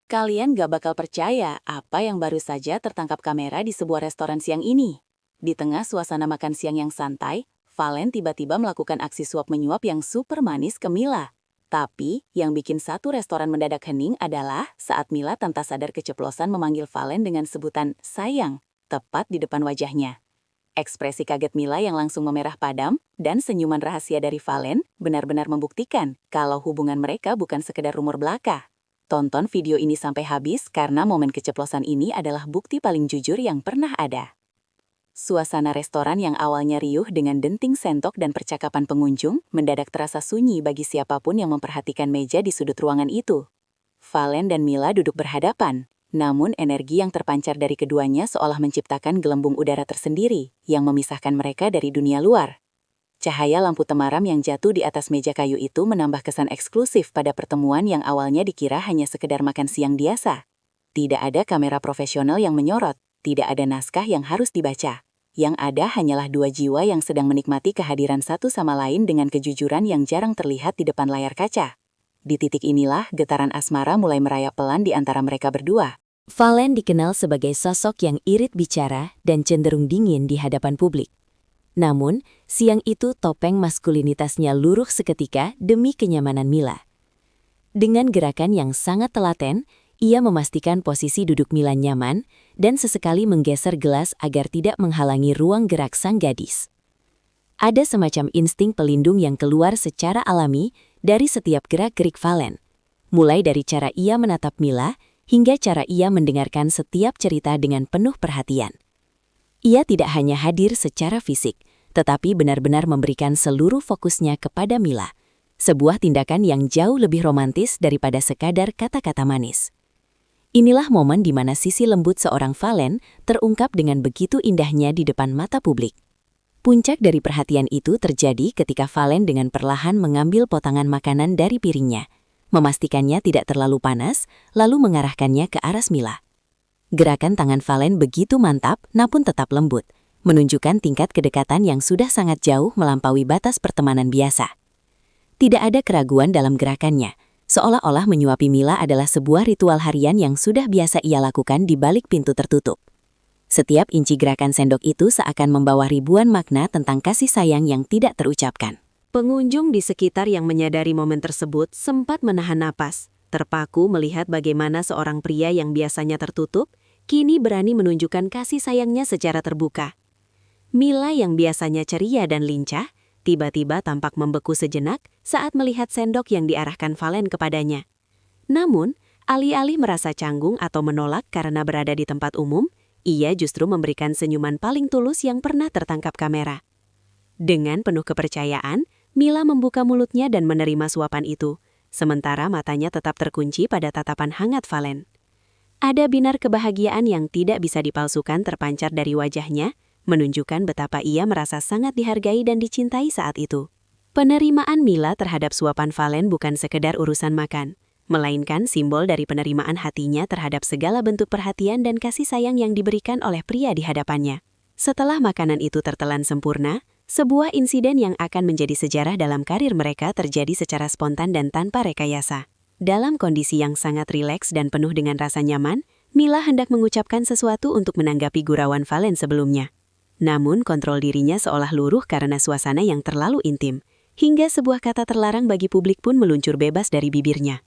Kalian gak bakal percaya apa yang baru saja tertangkap kamera di sebuah restoran siang ini. Di tengah suasana makan siang yang santai, Valen tiba-tiba melakukan aksi suap-menyuap yang super manis ke Mila. Tapi, yang bikin satu restoran mendadak hening adalah saat Mila tanpa sadar keceplosan memanggil Valen dengan sebutan sayang, tepat di depan wajahnya. Ekspresi kaget Mila yang langsung memerah padam, dan senyuman rahasia dari Valen benar-benar membuktikan kalau hubungan mereka bukan sekedar rumor belaka. Tonton video ini sampai habis karena momen keceplosan ini adalah bukti paling jujur yang pernah ada. Suasana restoran yang awalnya riuh dengan denting sentok dan percakapan pengunjung mendadak terasa sunyi bagi siapapun yang memperhatikan meja di sudut ruangan itu. Valen dan Mila duduk berhadapan, namun energi yang terpancar dari keduanya seolah menciptakan gelembung udara tersendiri yang memisahkan mereka dari dunia luar. Cahaya lampu temaram yang jatuh di atas meja kayu itu menambah kesan eksklusif pada pertemuan yang awalnya dikira hanya sekedar makan siang biasa. Tidak ada kamera profesional yang menyorot, tidak ada naskah yang harus dibaca. Yang ada hanyalah dua jiwa yang sedang menikmati kehadiran satu sama lain dengan kejujuran yang jarang terlihat di depan layar kaca. Di titik inilah getaran asmara mulai merayap pelan di antara mereka berdua. Valen dikenal sebagai sosok yang irit bicara dan cenderung dingin di hadapan publik. Namun, siang itu topeng maskulinitasnya luruh seketika demi kenyamanan Mila. Dengan gerakan yang sangat telaten, ia memastikan posisi duduk Mila nyaman dan sesekali menggeser gelas agar tidak menghalangi ruang gerak sang gadis. Ada semacam insting pelindung yang keluar secara alami dari setiap gerak-gerik Valen, mulai dari cara ia menatap Mila hingga cara ia mendengarkan setiap cerita dengan penuh perhatian. Ia tidak hanya hadir secara fisik, tetapi benar-benar memberikan seluruh fokusnya kepada Mila. Sebuah tindakan yang jauh lebih romantis daripada sekadar kata-kata manis. Inilah momen di mana sisi lembut seorang Valen terungkap dengan begitu indahnya di depan mata publik. Puncak dari perhatian itu terjadi ketika Valen dengan perlahan mengambil potongan makanan dari piringnya, memastikannya tidak terlalu panas, lalu mengarahkannya ke arah Mila. Gerakan tangan Valen begitu mantap namun tetap lembut, menunjukkan tingkat kedekatan yang sudah sangat jauh melampaui batas pertemanan biasa. Tidak ada keraguan dalam gerakannya, seolah-olah menyuapi Mila adalah sebuah ritual harian yang sudah biasa ia lakukan di balik pintu tertutup. Setiap inci gerakan sendok itu seakan membawa ribuan makna tentang kasih sayang yang tidak terucapkan. Pengunjung di sekitar yang menyadari momen tersebut sempat menahan napas, terpaku melihat bagaimana seorang pria yang biasanya tertutup, kini berani menunjukkan kasih sayangnya secara terbuka. Mila yang biasanya ceria dan lincah, tiba-tiba tampak membeku sejenak saat melihat sendok yang diarahkan Valen kepadanya. Namun, alih-alih merasa canggung atau menolak karena berada di tempat umum, ia justru memberikan senyuman paling tulus yang pernah tertangkap kamera. Dengan penuh kepercayaan, Mila membuka mulutnya dan menerima suapan itu, sementara matanya tetap terkunci pada tatapan hangat Valen. Ada binar kebahagiaan yang tidak bisa dipalsukan terpancar dari wajahnya, menunjukkan betapa ia merasa sangat dihargai dan dicintai saat itu. Penerimaan Mila terhadap suapan Valen bukan sekedar urusan makan, melainkan simbol dari penerimaan hatinya terhadap segala bentuk perhatian dan kasih sayang yang diberikan oleh pria di hadapannya. Setelah makanan itu tertelan sempurna, sebuah insiden yang akan menjadi sejarah dalam karir mereka terjadi secara spontan dan tanpa rekayasa. Dalam kondisi yang sangat rileks dan penuh dengan rasa nyaman, Mila hendak mengucapkan sesuatu untuk menanggapi gurauan Valen sebelumnya. Namun kontrol dirinya seolah luruh karena suasana yang terlalu intim, hingga sebuah kata terlarang bagi publik pun meluncur bebas dari bibirnya.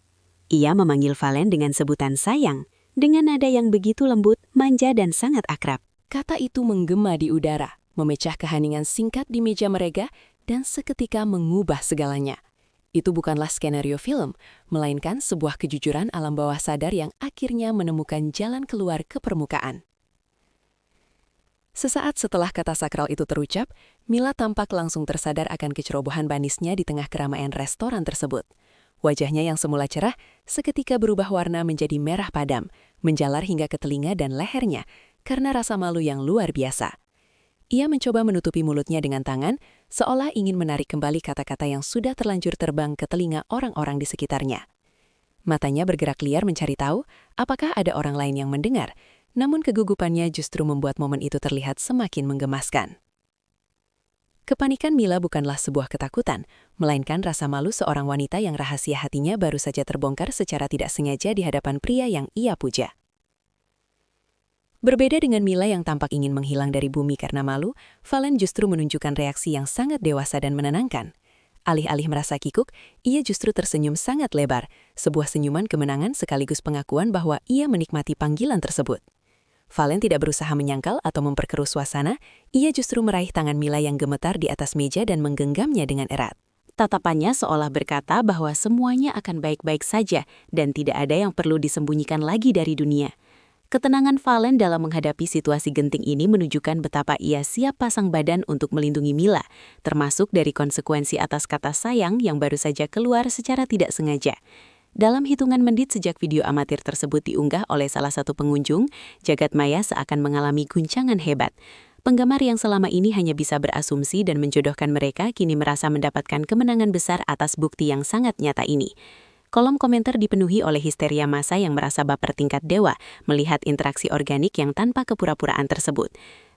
Ia memanggil Valen dengan sebutan sayang, dengan nada yang begitu lembut, manja dan sangat akrab. Kata itu menggema di udara, memecah keheningan singkat di meja mereka dan seketika mengubah segalanya. Itu bukanlah skenario film, melainkan sebuah kejujuran alam bawah sadar yang akhirnya menemukan jalan keluar ke permukaan. Sesaat setelah kata sakral itu terucap, Mila tampak langsung tersadar akan kecerobohan manisnya di tengah keramaian restoran tersebut. Wajahnya yang semula cerah, seketika berubah warna menjadi merah padam, menjalar hingga ke telinga dan lehernya, karena rasa malu yang luar biasa. Ia mencoba menutupi mulutnya dengan tangan, seolah ingin menarik kembali kata-kata yang sudah terlanjur terbang ke telinga orang-orang di sekitarnya. Matanya bergerak liar mencari tahu apakah ada orang lain yang mendengar, namun kegugupannya justru membuat momen itu terlihat semakin menggemaskan. Kepanikan Mila bukanlah sebuah ketakutan, melainkan rasa malu seorang wanita yang rahasia hatinya baru saja terbongkar secara tidak sengaja di hadapan pria yang ia puja. Berbeda dengan Mila yang tampak ingin menghilang dari bumi karena malu, Valen justru menunjukkan reaksi yang sangat dewasa dan menenangkan. Alih-alih merasa kikuk, ia justru tersenyum sangat lebar, sebuah senyuman kemenangan sekaligus pengakuan bahwa ia menikmati panggilan tersebut. Valen tidak berusaha menyangkal atau memperkeruh suasana, ia justru meraih tangan Mila yang gemetar di atas meja dan menggenggamnya dengan erat. Tatapannya seolah berkata bahwa semuanya akan baik-baik saja dan tidak ada yang perlu disembunyikan lagi dari dunia. Ketenangan Valen dalam menghadapi situasi genting ini menunjukkan betapa ia siap pasang badan untuk melindungi Mila, termasuk dari konsekuensi atas kata sayang yang baru saja keluar secara tidak sengaja. Dalam hitungan menit sejak video amatir tersebut diunggah oleh salah satu pengunjung, jagat maya seakan mengalami guncangan hebat. Penggemar yang selama ini hanya bisa berasumsi dan menjodohkan mereka kini merasa mendapatkan kemenangan besar atas bukti yang sangat nyata ini. Kolom komentar dipenuhi oleh histeria massa yang merasa baper tingkat dewa melihat interaksi organik yang tanpa kepura-puraan tersebut.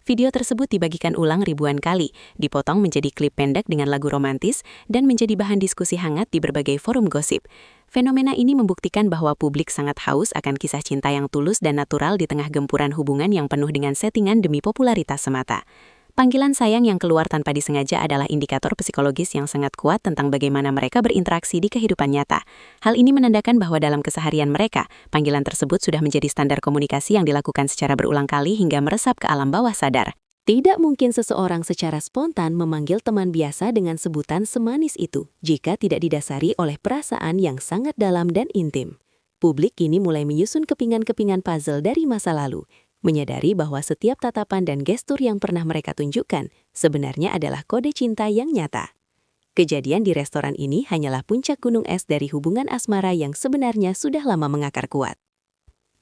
Video tersebut dibagikan ulang ribuan kali, dipotong menjadi klip pendek dengan lagu romantis, dan menjadi bahan diskusi hangat di berbagai forum gosip. Fenomena ini membuktikan bahwa publik sangat haus akan kisah cinta yang tulus dan natural di tengah gempuran hubungan yang penuh dengan settingan demi popularitas semata. Panggilan sayang yang keluar tanpa disengaja adalah indikator psikologis yang sangat kuat tentang bagaimana mereka berinteraksi di kehidupan nyata. Hal ini menandakan bahwa dalam keseharian mereka, panggilan tersebut sudah menjadi standar komunikasi yang dilakukan secara berulang kali hingga meresap ke alam bawah sadar. Tidak mungkin seseorang secara spontan memanggil teman biasa dengan sebutan semanis itu jika tidak didasari oleh perasaan yang sangat dalam dan intim. Publik kini mulai menyusun kepingan-kepingan puzzle dari masa lalu, menyadari bahwa setiap tatapan dan gestur yang pernah mereka tunjukkan sebenarnya adalah kode cinta yang nyata. Kejadian di restoran ini hanyalah puncak gunung es dari hubungan asmara yang sebenarnya sudah lama mengakar kuat.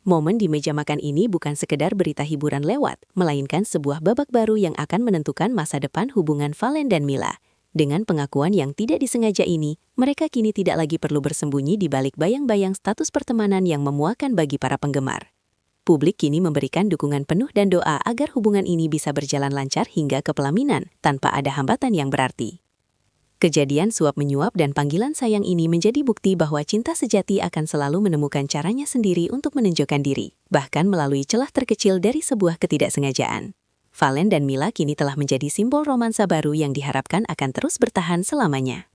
Momen di meja makan ini bukan sekedar berita hiburan lewat, melainkan sebuah babak baru yang akan menentukan masa depan hubungan Valen dan Mila. Dengan pengakuan yang tidak disengaja ini, mereka kini tidak lagi perlu bersembunyi di balik bayang-bayang status pertemanan yang memuakan bagi para penggemar. Publik kini memberikan dukungan penuh dan doa agar hubungan ini bisa berjalan lancar hingga ke pelaminan tanpa ada hambatan yang berarti. Kejadian suap-menyuap dan panggilan sayang ini menjadi bukti bahwa cinta sejati akan selalu menemukan caranya sendiri untuk menunjukkan diri, bahkan melalui celah terkecil dari sebuah ketidaksengajaan. Valen dan Mila kini telah menjadi simbol romansa baru yang diharapkan akan terus bertahan selamanya.